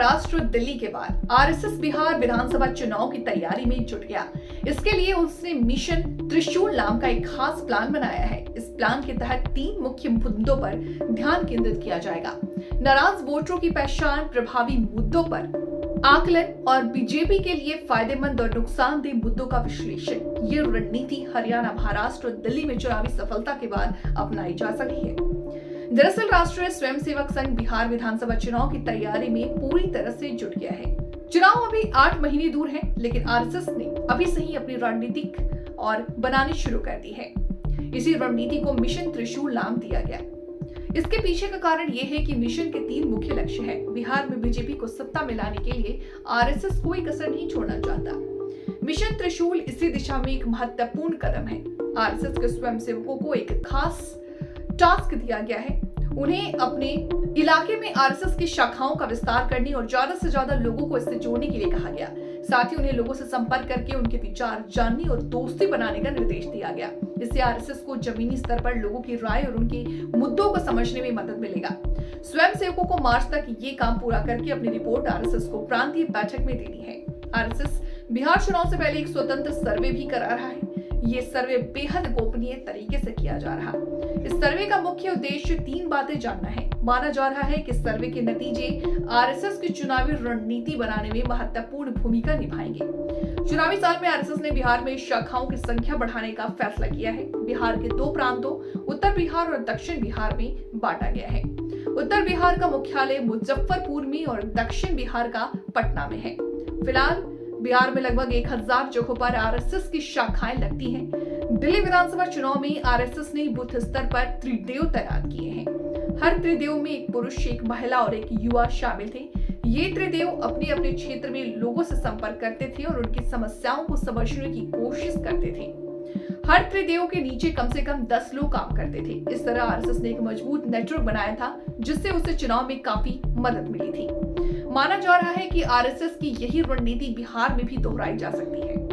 महाराष्ट्र और दिल्ली के बाद आरएसएस बिहार विधानसभा चुनाव की तैयारी में जुट गया। इसके लिए उसने मिशन त्रिशूल नाम का एक खास प्लान बनाया है। इस प्लान के तहत 3 मुख्य मुद्दों पर ध्यान केंद्रित किया जाएगा। नाराज वोटरों की पहचान, प्रभावी मुद्दों पर आकलन और बीजेपी के लिए फायदेमंद और नुकसानदेह मुद्दों का विश्लेषण। ये रणनीति हरियाणा, महाराष्ट्र और दिल्ली में चुनावी सफलता के बाद अपनाई जा सकी है। दरअसल राष्ट्रीय स्वयंसेवक संघ बिहार विधानसभा चुनाव की तैयारी में पूरी तरह से जुट गया है। चुनाव अभी 8 महीने दूर हैं, लेकिन आरएसएस ने अभी से ही अपनी रणनीतिक और बनानी शुरू कर दी है। इसी रणनीति को मिशन त्रिशूल नाम दिया गया। इसके पीछे का कारण यह है कि मिशन के 3 मुख्य लक्ष्य है। बिहार में बीजेपी को सत्ता में लाने के लिए आरएसएस कोई कसर नहीं छोड़ना चाहता। मिशन त्रिशूल इसी दिशा में एक महत्वपूर्ण कदम है। आरएसएस के स्वयंसेवकों को एक खास टास्क दिया गया है। उन्हें अपने इलाके में आरएसएस की शाखाओं का विस्तार करने और ज्यादा से ज्यादा लोगों को इससे जोड़ने के लिए कहा गया। साथ ही उन्हें लोगों से संपर्क करके उनके विचार जानने और दोस्ती बनाने का निर्देश दिया गया। इससे आरएसएस को जमीनी स्तर पर लोगों की राय और उनके मुद्दों को समझने में मदद मिलेगा। स्वयंसेवकों को मार्च तक ये काम पूरा करके अपनी रिपोर्ट आरएसएस को प्रांतीय बैठक में देनी है। आरएसएस बिहार चुनाव से पहले एक स्वतंत्र सर्वे भी करा रहा है। ये सर्वे बेहद गोपनीय तरीके से किया जा रहा है। इस सर्वे का मुख्य उद्देश्य 3 बातें जानना है। माना जा रहा है कि सर्वे के नतीजे आरएसएस की चुनावी रणनीति बनाने में महत्वपूर्ण भूमिका निभाएंगे। चुनावी साल में आरएसएस ने बिहार में शाखाओं की संख्या बढ़ाने का फैसला किया है। बिहार के 2 प्रांतों उत्तर बिहार और दक्षिण बिहार में बांटा गया है। उत्तर बिहार का मुख्यालय मुजफ्फरपुर में और दक्षिण बिहार का पटना में है। फिलहाल बिहार में लगभग 1000 जगहों पर आरएसएस की शाखाएं लगती हैं। दिल्ली विधानसभा चुनाव में आरएसएस ने बूथ स्तर पर त्रिदेव तैनात किए हैं। हर त्रिदेव में एक पुरुष, एक महिला और एक युवा शामिल थे। ये त्रिदेव अपने अपने क्षेत्र में लोगों से संपर्क करते थे और उनकी समस्याओं को समझने की कोशिश करते थे। हर त्रिदेव के नीचे कम से कम 10 लोग काम करते थे। इस तरह आरएसएस ने एक मजबूत नेटवर्क बनाया था, जिससे उसे चुनाव में काफी मदद मिली थी। माना जा रहा है कि आरएसएस की यही रणनीति बिहार में भी दोहराई जा सकती है।